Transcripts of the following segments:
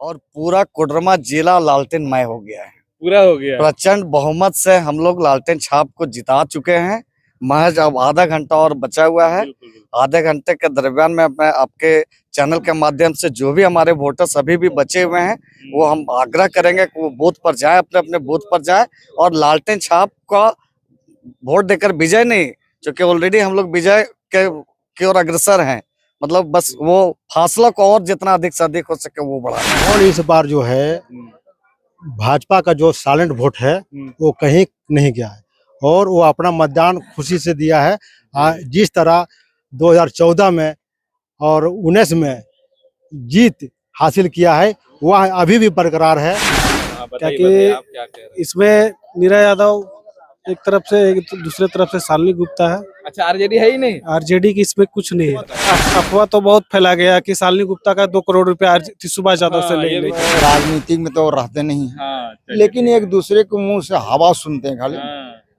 और पूरा कोडरमा जिला लालटेनमय हो गया है। पूरा हो गया। प्रचंड बहुमत से हम लोग लालटेन छाप को जिता चुके हैं। महज अब आधा घंटा और बचा हुआ है। आधे घंटे के दरमियान में मैं आपके चैनल के माध्यम से जो भी हमारे वोटर्स अभी भी बचे हुए हैं वो हम आग्रह करेंगे कि वो बूथ पर जाए, अपने अपने बूथ पर जाए और लालटेन छाप का वोट देकर विजय नहीं, क्योंकि ऑलरेडी हम लोग विजय के की ओर अग्रसर हैं। मतलब बस वो फासला को और जितना अधिक से अधिक हो सके वो बढ़ा। और इस बार जो है भाजपा का जो साइलेंट वोट है वो कहीं नहीं गया है और वो अपना मतदान खुशी से दिया है। जिस तरह 2014 में और 19 में जीत हासिल किया है वह अभी भी बरकरार है। क्योंकि इसमें नीरा यादव एक तरफ से, एक दूसरे तरफ से शालिनी गुप्ता है। अच्छा, आरजेडी है ही नहीं। आरजेडी की इसमें कुछ नहीं है। अफवाह तो बहुत फैला गया कि शालिनी गुप्ता का 2 करोड़ रुपया सुभाष यादव से ले लिया। राजनीति में तो रहते नहीं है। हाँ, लेकिन एक दूसरे के मुंह से हवा सुनते हैं खाली।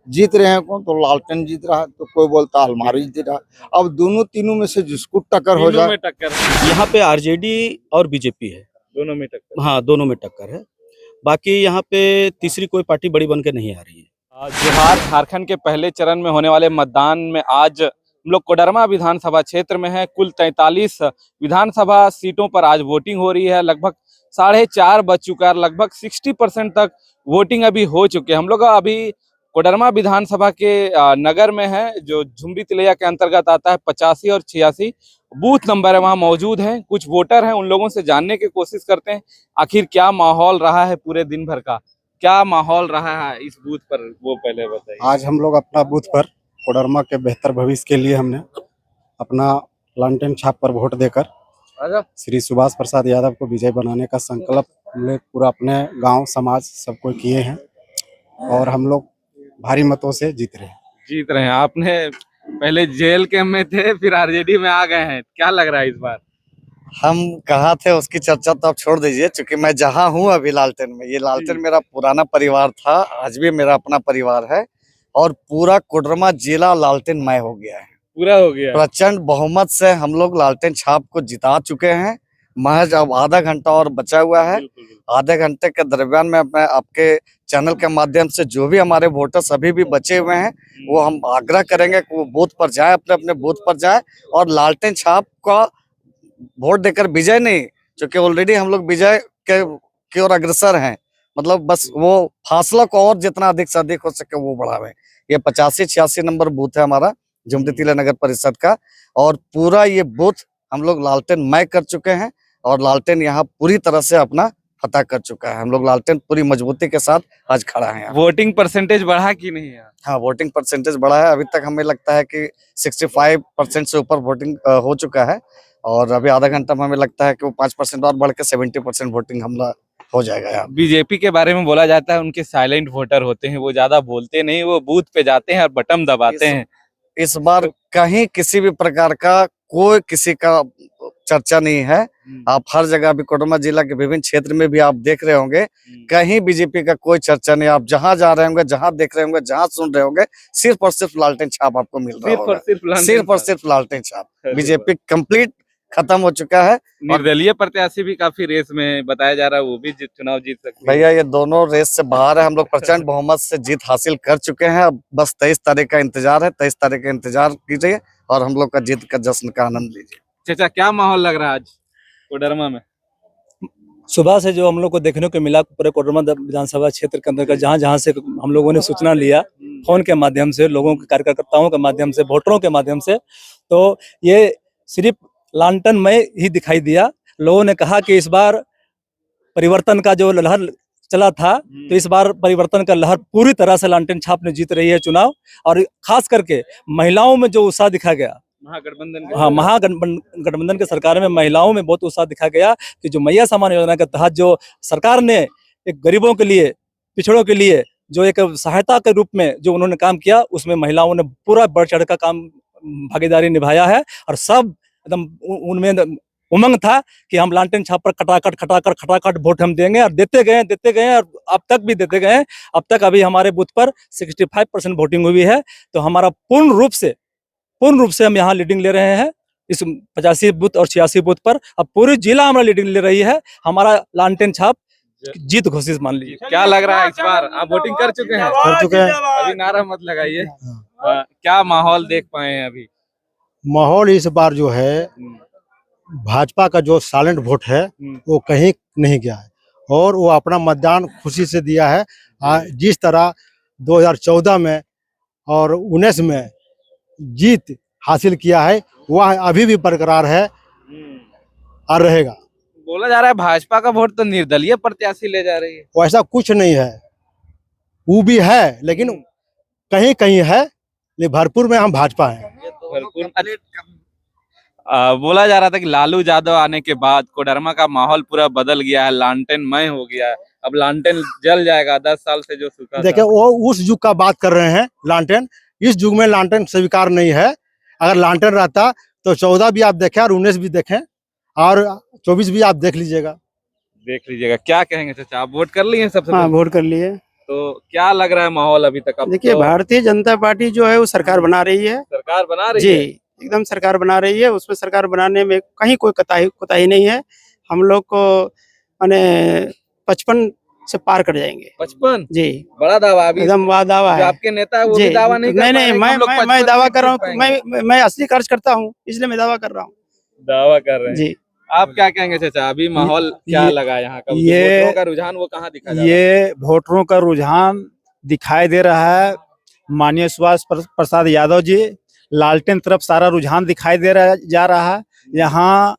जीत रहे हैं कौन, तो लालटेन जीत रहा है, तो कोई बोलता अलमारी जीत रहा है। अब दोनों तीनों में से जिसको टक्कर हो जाए। यहाँ पे आरजेडी और बीजेपी है, दोनों में टक्कर। हाँ, दोनों में टक्कर है। बाकी यहाँ पे तीसरी कोई पार्टी बड़ी बन के नहीं आ रही है। जोहार, झारखंड के पहले चरण में होने वाले मतदान में आज हम लोग कोडरमा विधानसभा क्षेत्र में है। कुल 43 विधानसभा सीटों पर आज वोटिंग हो रही है। लगभग 4:30 बज चुका है। लगभग 60% तक वोटिंग अभी हो चुके हैं। हम लोग अभी कोडरमा विधानसभा के नगर में है, जो झुमरी तिलैया के अंतर्गत आता है। 85 और 86 बूथ नंबर है, वहाँ मौजूद हैं। कुछ वोटर हैं, उन लोगों से जानने की कोशिश करते हैं आखिर क्या माहौल रहा है पूरे दिन भर का, क्या माहौल रहा है इस बूथ पर, वो पहले बताइए। आज हम लोग अपना बूथ पर कोडरमा के बेहतर भविष्य के लिए हमने अपना लालटेन छाप पर वोट देकर श्री सुभाष प्रसाद यादव को विजय बनाने का संकल्प हमने पूरा अपने गांव समाज सबको किए हैं और हम लोग भारी मतों से जीत रहे हैं। आपने पहले जेल के में थे, फिर आरजेडी में आ गए हैं, क्या लग रहा है इस बार? हम कहाँ थे उसकी चर्चा तो आप छोड़ दीजिए, क्योंकि मैं जहाँ हूँ अभी लालटेन में, ये लालटेन मेरा पुराना परिवार था, आज भी मेरा अपना परिवार है और पूरा कोडरमा जिला लालटेनमय हो गया है। पूरा हो गया। प्रचंड बहुमत से हम लोग लालटेन छाप को जिता चुके हैं। महज अब आधा घंटा और बचा हुआ है। आधे घंटे के दरमियान में मैं आपके चैनल के माध्यम से जो भी हमारे वोटर्स अभी भी बचे हुए हैं वो हम आग्रह करेंगे कि वो बूथ पर जाए, अपने अपने बूथ पर जाए और लालटेन छाप का वोट देकर विजय नहीं, क्योंकि ऑलरेडी हम लोग विजय की ओर अग्रसर हैं। मतलब बस वो फासला को और जितना अधिक से अधिक हो सके वो बढ़ावे। ये 85-86 नंबर बूथ है हमारा झुमरी तिलैया नगर परिषद का और पूरा ये बूथ हम लोग लालटेनमय कर चुके हैं और लालटेन यहाँ पूरी तरह से अपना फतह कर चुका है। हम लोग लालटेन पूरी मजबूती के साथ आज खड़ा है। वोटिंग परसेंटेज बढ़ा कि नहीं है? हाँ, वोटिंग परसेंटेज बढ़ा है। अभी तक हमें लगता है कि 65% से ऊपर वोटिंग हो चुका है और अभी आधा घंटा में हमें लगता है कि वो 5% और बढ़ के 70% वोटिंग हमला हो जाएगा यार। बीजेपी के बारे में बोला जाता है उनके साइलेंट वोटर होते हैं, वो ज्यादा बोलते नहीं, वो बूथ पे जाते हैं और बटन दबाते हैं। इस बार कहीं किसी भी प्रकार का कोई किसी का चर्चा नहीं है। आप हर जगह भी कोडरमा जिला के विभिन्न क्षेत्र में भी आप देख रहे होंगे, कहीं बीजेपी का कोई चर्चा नहीं। आप जहां जा रहे होंगे, जहां देख रहे होंगे, जहां सुन रहे होंगे, सिर्फ और सिर्फ लालटेन छाप आपको मिल रहा होगा। सिर्फ और सिर्फ लालटेन छाप। बीजेपी कंप्लीट खत्म हो चुका है। निर्दलीय प्रत्याशी भी काफी रेस में बताया जा रहा है, वो भी चुनाव जीत सकते हैं। भैया ये दोनों रेस से बाहर है। हम लोग प्रचंड बहुमत से जीत हासिल कर चुके हैं। अब बस 23 तारीख का इंतजार है। 23 तारीख का इंतजार कीजिए और हम लोग का जीत का जश्न का आनंद लीजिए। चाचा, क्या माहौल लग रहा है आज कोडरमा में? सुबह से जो हम लोग को देखने को मिला पूरे कोडरमा विधानसभा क्षेत्र के अंदर जहां जहां से हम लोगों ने सूचना लिया, फोन के माध्यम से, लोगों के कार्यकर्ताओं के माध्यम से, वोटरों के माध्यम से, तो ये सिर्फ लालटेन में ही दिखाई दिया। लोगों ने कहा कि इस बार परिवर्तन का जो लहर चला था, तो इस बार परिवर्तन का लहर पूरी तरह से लालटेन छाप ने जीत रही है चुनाव। और खास करके महिलाओं में जो उत्साह दिखा गया, महागठबंधन के सरकार में महिलाओं में बहुत उत्साह दिखा गया कि जो मैया सम्मान योजना के तहत जो सरकार ने एक गरीबों के लिए, पिछड़ों के लिए जो एक सहायता के रूप में जो उन्होंने काम किया, उसमें महिलाओं ने पूरा बढ़ चढ़ का काम भागीदारी निभाया है और सब एकदम उनमें उमंग था कि हम लालटेन छाप पर खटाखट वोट हम देंगे और देते गए और अब तक भी देते गए। अब तक अभी हमारे बूथ पर 65% वोटिंग हुई है। तो हमारा पूर्ण रूप से हम यहाँ लीडिंग ले रहे हैं इस 85 बूथ और 86 बूथ पर। अब पूरी जिला हमारा लीडिंग ले रही है, हमारा लालटेन छाप जीत घोषित मान लीजिए। क्या लग रहा है इस बार आप वोटिंग कर चुके हैं? कर चुके हैं। अभी नारा मत लगाइए। क्या माहौल देख पाए हैं अभी? माहौल इस बार जो है भाजपा का जो साइलेंट वोट है वो कहीं नहीं गया है और वो अपना मतदान खुशी से दिया है। जिस तरह 2014 में और 19 में जीत हासिल किया है वह अभी भी बरकरार है और रहेगा। बोला जा रहा है भाजपा का वोट तो निर्दलीय प्रत्याशी ले जा रही है। वैसा कुछ नहीं है, वो भी है लेकिन कहीं कहीं है, लेकिन भरपूर में हम भाजपा हैं। बोला जा रहा था कि लालू यादव आने के बाद कोडरमा का माहौल पूरा बदल गया है, लालटेनमय हो गया है। अब लालटेन जल जाएगा, 10 साल से जो सूखा था। देखिए वो उस युग का बात कर रहे हैं लालटेन, इस युग में लालटेन स्वीकार नहीं है। अगर लालटेन रहता तो 14 भी आप देखें और 19 भी देखें और 24 भी आप देख लीजिएगा। क्या कहेंगे चाचा, आप वोट कर लिए सबसे हाँ, पहले? वोट कर लिए। तो क्या लग रहा है माहौल अभी तक? अब देखिए तो भारतीय जनता पार्टी जो है वो सरकार बना रही है सरकार बना रही जी, है। एकदम सरकार बना रही है। उसमें सरकार बनाने में कहीं कोई कोताही नहीं है। हम लोग को माने 55 से पार कर जाएंगे 55 जी, बड़ा दावा अभी। एकदम वाह दावा जो है आपके नेता है वो जी। भी दावा नहीं कर नहीं पा रहे नहीं, कि हम लोग मैं 55 दावा सीट कर रहा जीत हूँ। पाएंगे। मैं असली कार्य करता हूँ, इसलिए मैं दावा कर रहा हूँ दावा कर रहे हैं जी। आप क्या कहेंगे चाचा, अभी माहौल क्या लगा यहाँ का? जो ये- वोटरों का रुझान वो कहाँ दिखा जा रहा है? ये वोटरों का रुझान दिखाई दे रहा है। माननीय सुभाष प्रसाद यादव जी लालटेन तरफ सारा रुझान दिखाई जा रहा है। यहाँ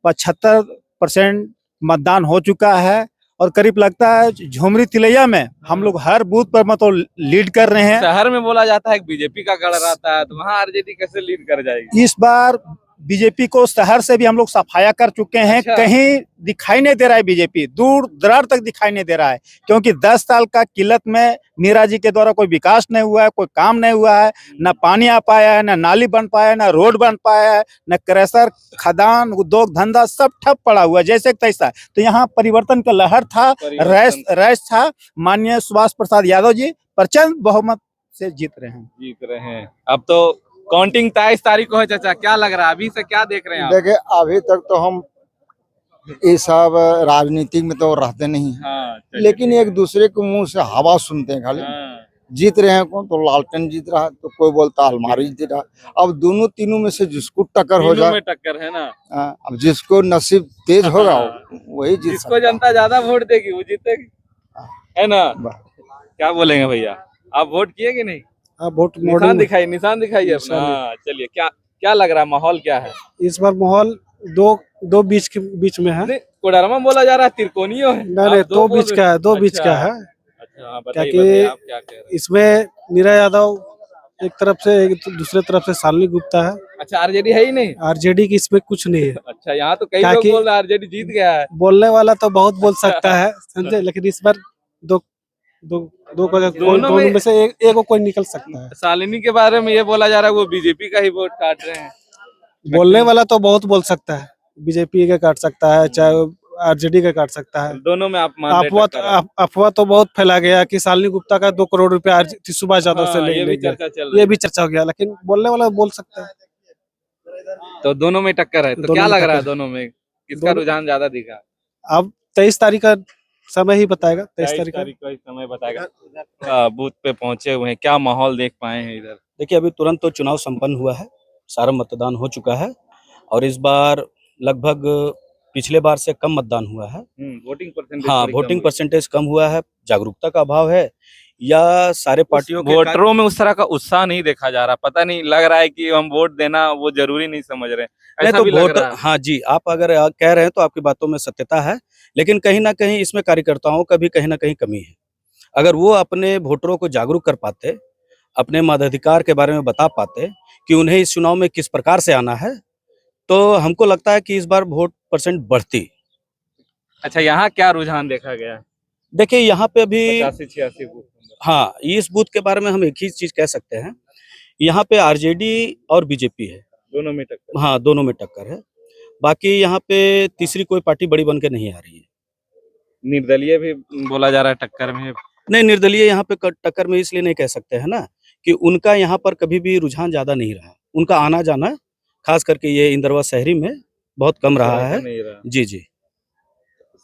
75% मतदान हो चुका है और करीब लगता है झुमरी तिलैया में हम लोग हर बूथ पर मतलब लीड कर रहे हैं। शहर में बोला जाता है कि बीजेपी का गढ़ रहता है, तो वहाँ आरजेडी कैसे लीड कर जाएगी? इस बार बीजेपी को शहर से भी हम लोग सफाया कर चुके हैं। अच्छा। कहीं दिखाई नहीं दे रहा है बीजेपी, दूर दरार तक दिखाई नहीं दे रहा है, क्योंकि 10 साल का किल्लत में नीरा जी के द्वारा कोई विकास नहीं हुआ है, कोई काम नहीं हुआ है, न पानी आ पाया है, न नाली बन पाया है, न रोड बन पाया है, न क्रैशर खदान उद्योग धंधा सब ठप पड़ा हुआ है जैसे तैसा। तो यहाँ परिवर्तन का लहर था, रैश था। माननीय सुभाष प्रसाद यादव जी प्रचंड बहुमत से जीत रहे हैं। अब तो काउंटिंग 23 तारीख को है चाचा, क्या लग रहा है अभी से, क्या देख रहे हैं आप? देखिए अभी तक तो हम ये सब राजनीति में तो रहते नहीं हैं, हाँ, चलिए। लेकिन एक दूसरे के मुंह से हवा सुनते हैं खाली। हाँ, जीत रहे हैं कौन, तो लालटेन जीत रहा है, तो कोई बोलता अलमारी जीत रहा है। अब दोनों तीनों में से जिसको टक्कर हो तीनों जाए, में टक्कर है ना। अब जिसको नसीब तेज होगा हाँ। वही जीत जिसको सकता है। जनता ज्यादा वोट देगी वो जीतेगी, है ना? क्या बोलेंगे भैया, आप वोट किए कि नहीं? आप वोट निशान दिखाइए अपना। हाँ, चलिए क्या क्या लग रहा है, माहौल क्या है इस बार? माहौल दो बीच में है। नहीं, कोडरमा बोला जा रहा है, तिरकोनियो है। नहीं आप नहीं, दो दो बोल बीच रहे का हैं। है, दो बीच अच्छा, का है। अच्छा, क्या बताइए कि आप क्या कह रहे हैं? इसमें नीरा यादव एक तरफ से, एक दूसरे तरफ से शालिनी गुप्ता है। अच्छा, आरजेडी है ही नहीं। आरजेडी की इसमें कुछ नहीं है। अच्छा, यहाँ तो कई क्या लोग कि- बोल रहे हैं आरजेडी जीत गया है। बोलने वाला तो बहुत बोल सकता है समझे, लेकिन इस बार दो दो दो को दोनों दोनों में से एक को कोई निकल सकता है। शालिनी के बारे में ये बोला जा रहा है वो बीजेपी का ही वोट काट रहे हैं। बोलने वाला तो बहुत बोल सकता है, बीजेपी का काट सकता है, चाहे आरजेडी का काट सकता है। दोनों में आप मान रहे हैं टक्कर है। अफवाह तो बहुत फैला गया कि शालिनी गुप्ता का 2 करोड़ रुपया सुभाष यादव से हाँ, ले ये भी ले गया। चर्चा चल रही ये है। भी चर्चा हो गया, लेकिन बोलने वाला बोल सकता है। तो दोनों में टक्कर है, तो दोनों क्या में लग रहा है टक्कर। दोनों में किसका दोनों- रुझान ज्यादा दिखा? अब 23 तारीख का समय ही बताएगा। 23 23 तारीख का तारीख का ही समय बताएगा। बूथ पे पहुंचे हुए हैं, क्या माहौल देख पाए हैं इधर? देखिए अभी तुरंत तो चुनाव संपन्न हुआ है, सारा मतदान हो चुका है और इस बार लगभग पिछले बार से कम मतदान हुआ है। वोटिंग परसेंटेज हाँ, वोटिंग परसेंटेज कम हुआ है। जागरूकता का अभाव है या सारे पार्टियों के वोटरों में उस तरह का उत्साह नहीं देखा जा रहा, पता नहीं, लग रहा है कि हम वोट देना वो जरूरी नहीं समझ रहे, नहीं ऐसा तो भी लग वोट, रहा है। हाँ जी, आप अगर कह रहे हैं तो आपकी बातों में सत्यता है, लेकिन कहीं ना कहीं इसमें कार्यकर्ताओं का भी कहीं ना कहीं कमी है। अगर वो अपने वोटरों को जागरूक कर पाते, अपने मताधिकार के बारे में बता पाते कि उन्हें इस चुनाव में किस प्रकार से आना है, तो हमको लगता है कि इस बार वोट परसेंट बढ़ती। अच्छा, यहाँ क्या रुझान देखा गया? देखिए यहाँ पे अभी 85-86 बूथ। हाँ, इस बूथ के बारे में हम एक ही चीज कह सकते हैं, यहाँ पे आरजेडी और बीजेपी है, दोनों में टक्कर। हाँ दोनों में टक्कर है। बाकी यहाँ पे तीसरी कोई पार्टी बड़ी बन के नहीं आ रही है। निर्दलीय भी बोला जा रहा है टक्कर में। नहीं, निर्दलीय यहाँ पे टक्कर में इसलिए नहीं कह सकते हैं ना कि उनका यहाँ पर कभी भी रुझान ज्यादा नहीं रहा, उनका आना जाना खास करके ये इंदरवा शहरी में बहुत कम रहा है। जी जी,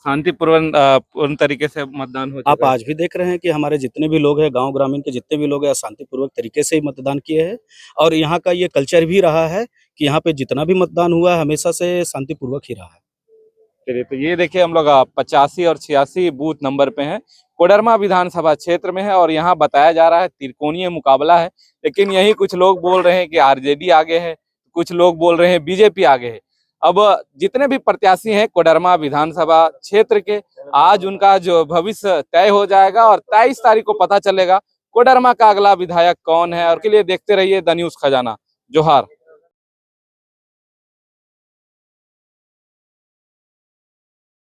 शांतिपूर्ण पूर्ण तरीके से मतदान हो आप चुका है। आज भी देख रहे हैं कि हमारे जितने भी लोग हैं, गांव ग्रामीण के जितने भी लोग हैं, शांतिपूर्वक तरीके से ही मतदान किए हैं। और यहाँ का ये कल्चर भी रहा है कि यहाँ पे जितना भी मतदान हुआ है हमेशा से शांतिपूर्वक ही रहा है। चलिए, तो ये देखिए हम लोग 85 और 86 बूथ नंबर पे हैं, कोडरमा विधानसभा क्षेत्र में है और यहाँ बताया जा रहा है त्रिकोणीय मुकाबला है। लेकिन यही कुछ लोग बोल रहे हैं कि आरजेडी आगे है, कुछ लोग बोल रहे हैं बीजेपी आगे है। अब जितने भी प्रत्याशी हैं कोडरमा विधानसभा क्षेत्र के, आज उनका जो भविष्य तय हो जाएगा और 23 तारीख को पता चलेगा कोडरमा का अगला विधायक कौन है। और के लिए देखते रहिए द न्यूज़ खजाना। जोहार।